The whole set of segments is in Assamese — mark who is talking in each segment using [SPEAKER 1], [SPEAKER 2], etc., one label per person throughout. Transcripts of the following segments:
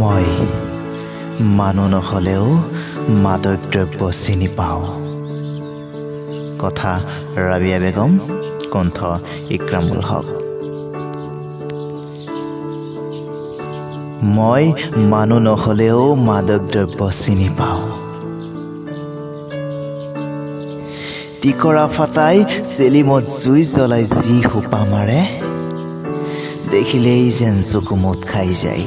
[SPEAKER 1] মই মানুহ নহ'লেও মাদক দ্ৰব্য চিনি পাওঁ। কথা ৰাবিয়া বেগম, কণ্ঠ ইক্ৰামুল হক। মই মানুহ নহ'লেও মাদক দ্ৰব্য চিনি পাওঁ। টিকৰা ফাটাই চেলিমত জুই জ্বলাই যি সোপা মাৰে, দেখিলেই যেন চকু মুঠ খাই যায়।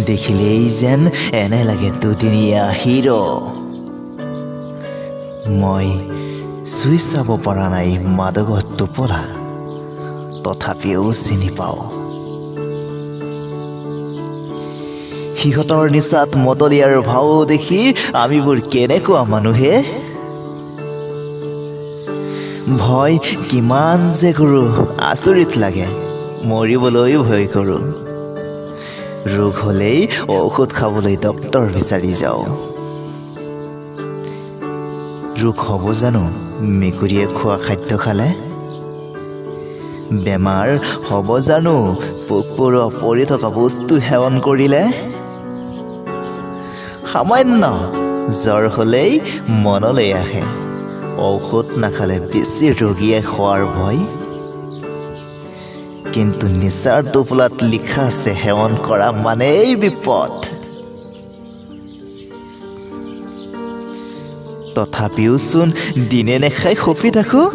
[SPEAKER 1] দেখিলেই যেন এনে লাগে দুদিনীয়া হিৰো। মই চুই চাব পৰা নাই মাদকত টোপোলা, তথাপিও চিনি পাওঁ। সিহঁতৰ নিচাত মতলীয়াৰ ভাও দেখি আমিবোৰ কেনেকুৱা মানুহে। ভয় কিমান যে কৰোঁ আচৰিত লাগে, মৰিবলৈ ভয় কৰোঁ। ৰোগ হ'লেই ঔষধ খাবলৈ ডক্তৰ বিচাৰি যাওঁ। ৰোগ হ'ব জানো মেকুৰীয়ে খোৱা খাদ্য খালে? বেমাৰ হ'ব জানো পোক পৰুৱা পৰি থকা বস্তু সেৱন কৰিলে? সামান্য জ্বৰ হ'লেই মনলৈ আহে ঔষধ নাখালে বেছি ৰোগীয়ে খোৱাৰ ভয়। কিন্তু নিচাৰ টোপোলাত লিখা আছে সেৱন কৰা মানেই বিপদ। তথাপিও চোন দিনে নেখাই খপি থাকোঁ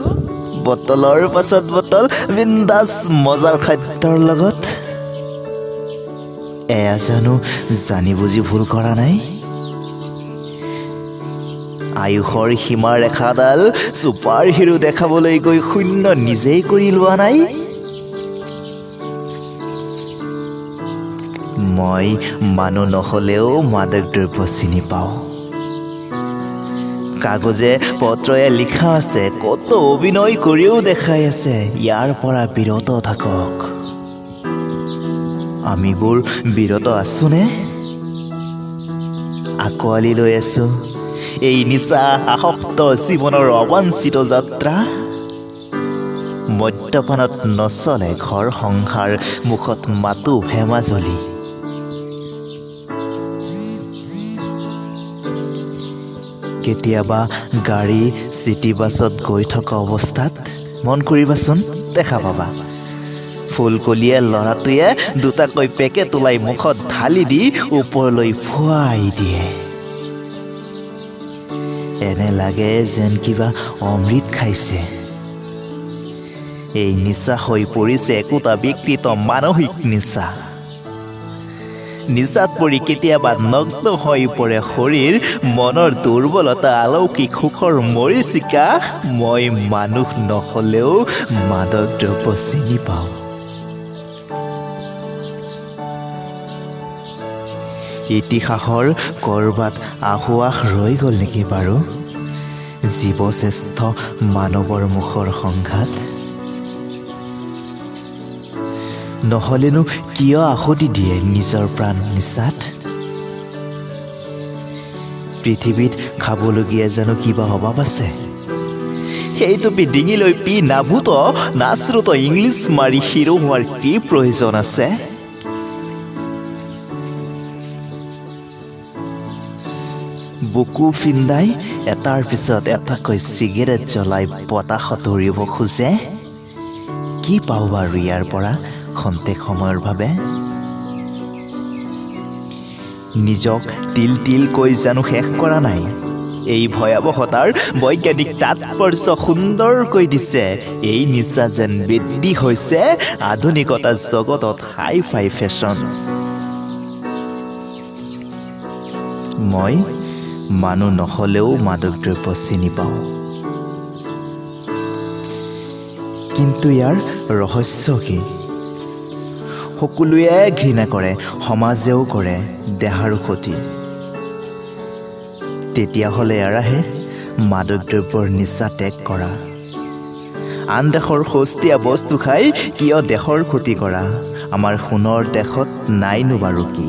[SPEAKER 1] বটলৰ পাছত বটল বিন্দাছ মজাৰ খাদ্যৰ লগত। এয়া জানো জানি বুজি ভুল কৰা নাই? আয়ুসৰ সীমা ৰেখাডাল ছুপাৰ হিৰো দেখাবলৈ গৈ শূন্য নিজেই কৰি লোৱা নাই? মই মানুহ নহ'লেও মাদক দ্ৰব্য চিনি পাওঁ। কাগজে পত্ৰয়ে লিখা আছে, কত অভিনয় কৰিও দেখাই আছে ইয়াৰ পৰা বিৰত থাকক। আমিবোৰ বিৰত আছোনে? আঁকোৱালি লৈ আছো এই নিচা আসক্ত জীৱনৰ অবাঞ্ছিত যাত্ৰা। মদ্যপানত নচলে ঘৰ সংসাৰ, মুখত মাতো ভেমাজলি। কেতিয়াবা গাড়ী চিটি বাছত গৈ থকা অৱস্থাত মন কৰিবাচোন দেখা পাবা ফুলকলীয়া ল'ৰাটোৱে দুটাকৈ পেকেট ওলাই মুখত ঢালি দি ওপৰলৈ ফুৱাই দিয়ে। এনে লাগে যেন কিবা অমৃত খাইছে। এই নিচা হৈ পৰিছে একোটা বিকৃত মানসিক নিচা। নিচাত পৰি কেতিয়াবা নগ্ন হৈ পৰে শৰীৰ, মনৰ দুৰ্বলতা অলৌকিক সুখৰ মৰীচিকা। মই মানুহ নহ'লেও মাদক দ্ৰব্য চিনি পাওঁ। ইতিহাসৰ ক'ৰবাত আহুৱাস ৰৈ গ'ল নেকি বাৰু জীৱশ্ৰেষ্ঠ মানৱৰ মুখৰ সংঘাত? নহ'লেনো কিয় আহুতি দিয়ে নিজৰ প্ৰাণ নিচাত? পৃথিৱীত খাবলগীয়া জানো কিবা অভাৱ আছে? সেইটো ডিঙিলৈ পি নাভূত নাশ্ৰুত ইংলিছ মাৰি হিৰো হোৱাৰ কি প্ৰয়োজন আছে? বুকু ফিন্দাই এটাৰ পিছত এটাকৈ চিগাৰেট জ্বলাই বতাহত উৰিব খোজে। কি পাওঁ বাৰু ইয়াৰ পৰা খন্তেক সময়ৰ বাবে? নিজক তিল তিলকৈ জানো শেষ কৰা নাই? এই ভয়াৱহতাৰ বৈজ্ঞানিক তাৎপৰ্য সুন্দৰকৈ দিছে। এই নিচা যেন বৃদ্ধি হৈছে আধুনিকতা জগতত হাই ফাই ফেশ্বন। মই মানুহ নহ'লেও মাদক দ্ৰব্য চিনি পাওঁ। কিন্তু ইয়াৰ ৰহস্য কি? সকলোৱে ঘৃণা কৰে, সমাজেও কৰে দেহাৰো ক্ষতি। তেতিয়াহ'লে এৰাহে মাদক দ্ৰব্যৰ নিচা ত্যাগ কৰা। আন দেশৰ সস্তীয়া বস্তু খাই কিয় দেশৰ ক্ষতি কৰা? আমাৰ সোণৰ দেশত নাইনো বাৰু কি?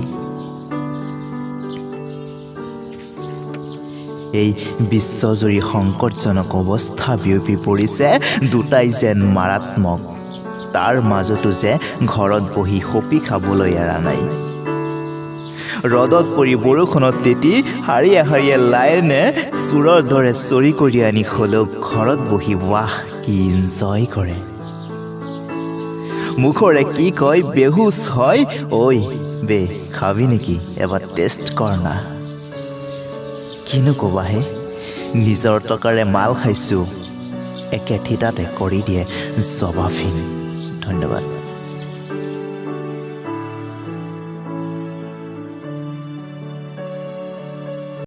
[SPEAKER 1] এই বিশ্বজুৰি সংকটজনক অৱস্থা বিয়পি পৰিছে দুটাই যেন মাৰাত্মক তাৰ মাজতো যে ঘৰত বহি সপি খাবলৈ এৰা নাই ৰদত পৰি বৰষুণত তিতি শাৰীয়ে শাৰীয়ে লাইনে চোৰৰ দৰে চৰি কৰি আনি হ'লেও ঘৰত বহি ৱাহ কি ইনজয় কৰে মুখৰে কি কয় বেহুচ হয় ঐ বে খাবি নেকি এবাৰ টেষ্ট কৰ না কিনো ক'বাহে নিজৰ টকাৰে মাল খাইছোঁ একে ঠিতাতে কৰি দিয়ে জবাবহীন ধন্যবাদ